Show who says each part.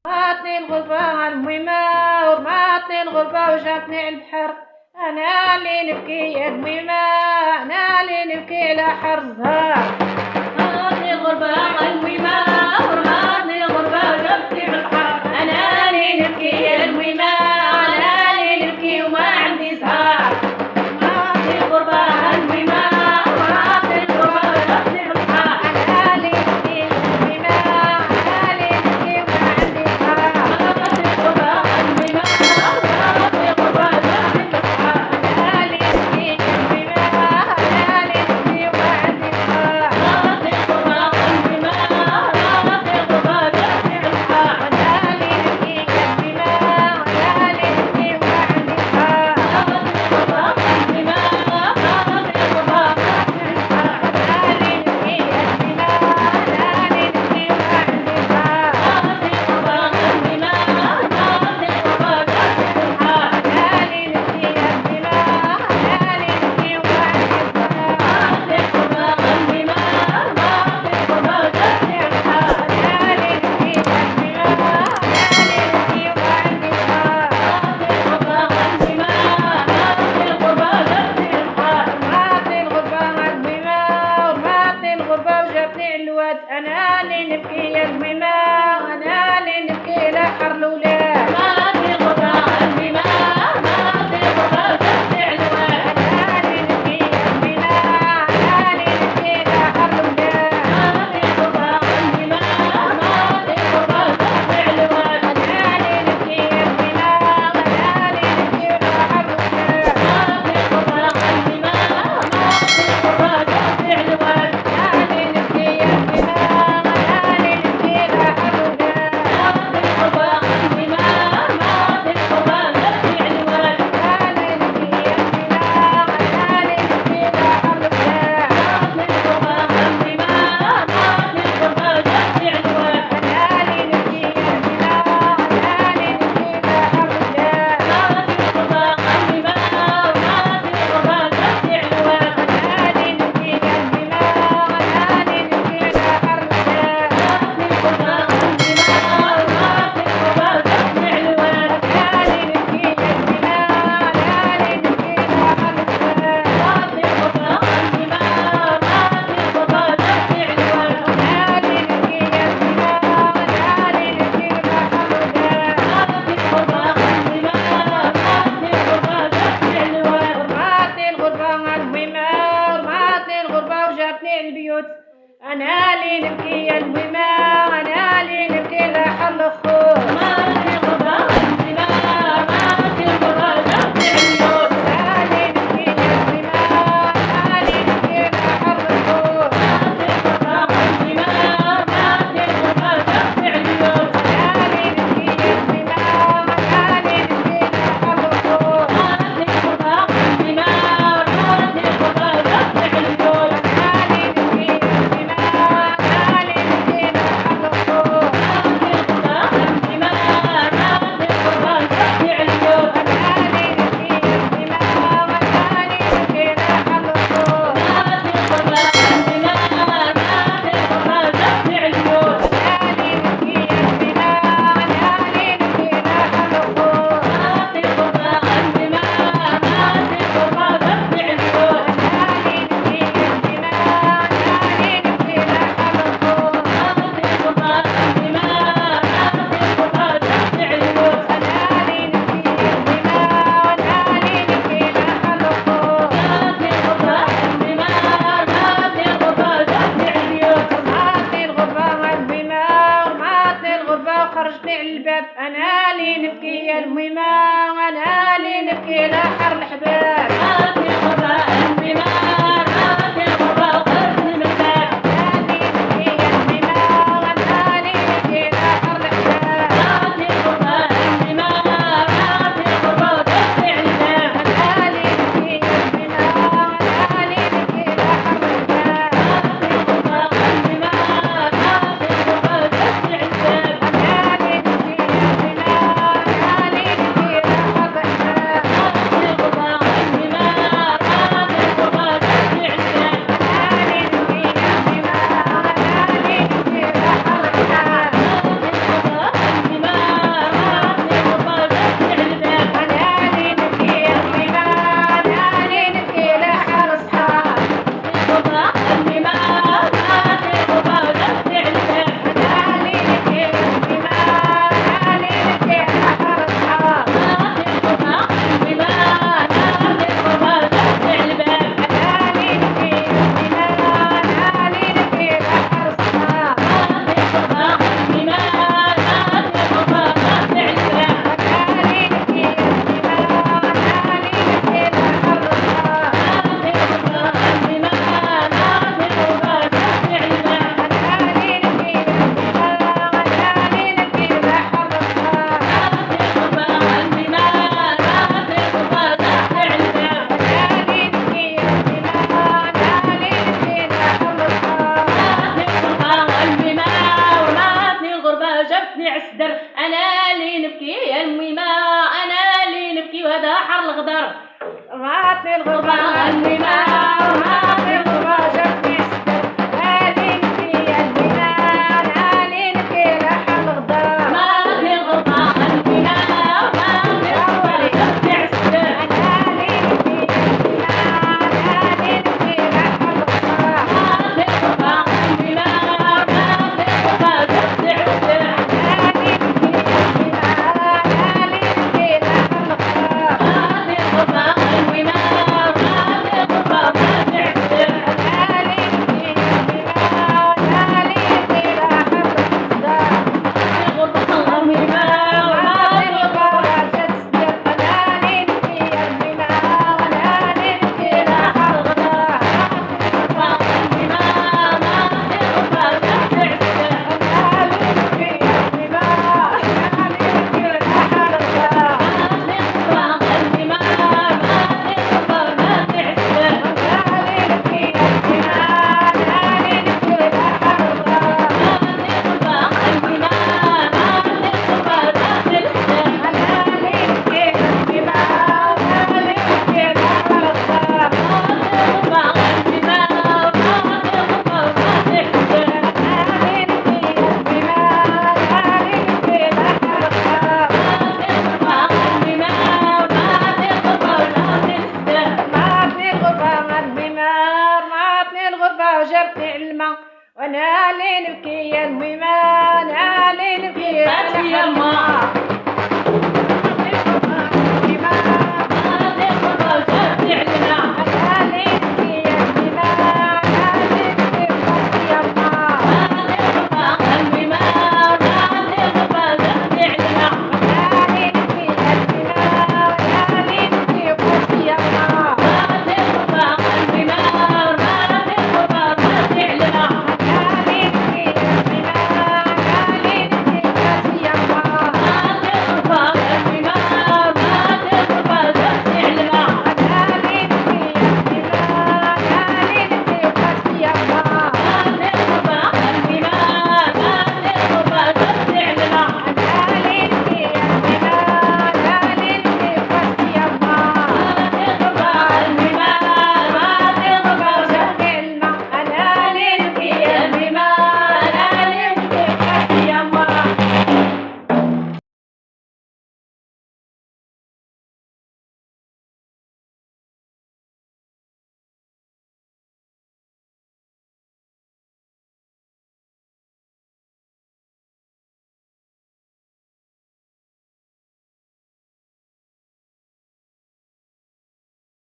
Speaker 1: رماتني الغربة المهمة ورماتني الغربة وجاتني على البحر. أنا اللي نبكي يا المهمة، أنا اللي نبكي على حر الزهر.
Speaker 2: رماتني الغربة المهمة ورماتني الغربة وجاتني على البحر.
Speaker 1: أنا اللي نبكي يا المهمة، أنا اللي نبكي وما عندي زهر.
Speaker 2: رماتني الغربة المهمة ورماتني الغربة وجاتني على البحر.
Speaker 1: أنا اللي نبكي يا المهمة، أنا اللي نبكي وما عندي زهر.
Speaker 2: رماتني الغربة المهمة ورماتني الغربة وجاتني على البحر.
Speaker 1: أنا اللي نبكي يا المهمة، أنا اللي نبكي وما عندي زهر.
Speaker 2: رماتني الغربة المهمة ورماتني الغربة وجاتني على البحر.
Speaker 1: أنا اللي نبكي يا المهمة، أنا اللي نبكي وما عندي زهر.
Speaker 2: رماتني الغربة المهمة ورماتني الغربة وجاتني على البحر.
Speaker 1: أنا اللي نبكي يا المهمة، أنا اللي نبكي وما عندي زهر.
Speaker 2: رماتني الغربة المهمة ورماتني الغربة وجاتني على البحر.
Speaker 1: أنا اللي نبكي يا المهمة، أنا اللي نبكي وما عندي زهر.
Speaker 2: رماتني الغربة المهمة ورماتني الغربة وجاتني على البحر.
Speaker 1: أنا اللي نبكي يا المهمة، أنا اللي نبكي وما عندي زهر.
Speaker 2: رماتني الغربة المهمة ورماتني الغربة وجاتني على البحر.
Speaker 1: رماتني الغربة المهمة ورماتني الغربة وجاتني على الواد. أنا اللي نبكي يا المهمة، أنا اللي نبكي على حر الولاد.
Speaker 2: رماتني الغربة المهمة ورماتني الغربة وجاتني على الواد.
Speaker 1: أنا اللي نبكي يا المهمة، أنا اللي نبكي على حر الولاد.
Speaker 2: رماتني الغربة المهمة ورماتني الغربة وجاتني على الواد.
Speaker 1: أنا اللي نبكي يا المهمة، أنا اللي نبكي على حر الولاد.
Speaker 2: رماتني الغربة المهمة ورماتني الغربة وجاتني على الواد.
Speaker 1: أنا اللي نبكي يا المهمة، أنا اللي نبكي على حر الولاد.
Speaker 2: رماتني الغربة المهمة ورماتني الغربة وجاتني على الواد.
Speaker 1: أنا اللي نبكي يا المهمة، أنا اللي نبكي على حر الولاد.
Speaker 2: رماتني الغربة المهمة ورماتني الغربة وجاتني على الواد.
Speaker 1: أنا اللي نبكي يا المهمة، أنا اللي نبكي على حر الولاد.
Speaker 2: رماتني الغربة المهمة ورماتني الغربة وجاتني على الواد.
Speaker 1: أنا اللي نبكي يا المهمة، أنا اللي نبكي على حر الولاد.
Speaker 2: رماتني الغربة المهمة ورماتني الغربة وجاتني على الواد.
Speaker 1: أنا اللي نبكي يا المهمة، أنا اللي نبكي على حر الولاد.
Speaker 2: رماتني الغربة المهمة ورماتني الغربة وجاتني على الواد.
Speaker 1: أنا اللي نبكي يا المهمة، أنا اللي نبكي على حر الولاد.
Speaker 2: رماتني الغربة المهمة ورماتني الغربة وجاتني على الواد.
Speaker 1: رماتني الغربة المهمة ورماتني الغربة وجاتني على البيوت. أنا اللي نبكي يا المهمة، أنا اللي نبكي على حر الخوت.
Speaker 2: رماتني الغربة المهمة ورماتني الغربة وجاتني على البيوت.
Speaker 1: أنا اللي نبكي يا المهمة، أنا اللي نبكي على حر الخوت.
Speaker 2: رماتني الغربة المهمة ورماتني الغربة وجاتني على البيوت.
Speaker 1: أنا اللي نبكي يا المهمة، أنا اللي نبكي على حر الخوت.
Speaker 2: رماتني الغربة المهمة ورماتني الغربة وجاتني على البيوت.
Speaker 1: أنا اللي نبكي يا المهمة، أنا اللي نبكي على حر الخوت.
Speaker 2: رماتني الغربة المهمة ورماتني الغربة وجاتني على البيوت.
Speaker 1: أنا اللي نبكي يا المهمة، أنا اللي نبكي على حر الخوت.
Speaker 2: رماتني الغربة المهمة ورماتني الغربة وجاتني على البيوت.
Speaker 1: أنا اللي نبكي يا المهمة، أنا اللي نبكي على حر الخوت.
Speaker 2: رماتني الغربة المهمة ورماتني الغربة وجاتني على البيوت.
Speaker 1: أنا اللي نبكي يا المهمة، أنا اللي نبكي على حر الخوت.
Speaker 2: رماتني الغربة المهمة ورماتني الغربة وجاتني على البيوت.
Speaker 1: أنا اللي نبكي يا المهمة، أنا اللي نبكي على حر الخوت.
Speaker 2: رماتني الغربة المهمة ورماتني الغربة وجاتني على البيوت.
Speaker 1: رماتني الغربة المهمة ورماتني الغربة وخرجتني على الباب. أنا اللي نبكي يا المهمة، أنا اللي نبكي على حر الحباب.
Speaker 2: رماتني الغربة المهمة ورماتني الغربة وخرجتني من الباب.
Speaker 1: أنا اللي نبكي يا المهمة، أنا اللي نبكي على حر الحباب.
Speaker 2: رماتني الغربة المهمة ورماتني الغربة وجاتني على الباب.
Speaker 1: أنا اللي نبكي يا المهمة، أنا اللي نبكي على حر الحباب.
Speaker 2: رماتني الغربة المهمة ورماتني الغربة وجاتني على الباب.
Speaker 1: أنا اللي نبكي يا المهمة، أنا اللي نبكي على حر الحباب.
Speaker 2: رماتني الغربة المهمة ورماتني الغربة وجاتني السدر. انا اللي نبكي يا الميمة، انا اللي نبكي وهذا حر الغدر.
Speaker 1: رماتني الغربة
Speaker 2: الميمة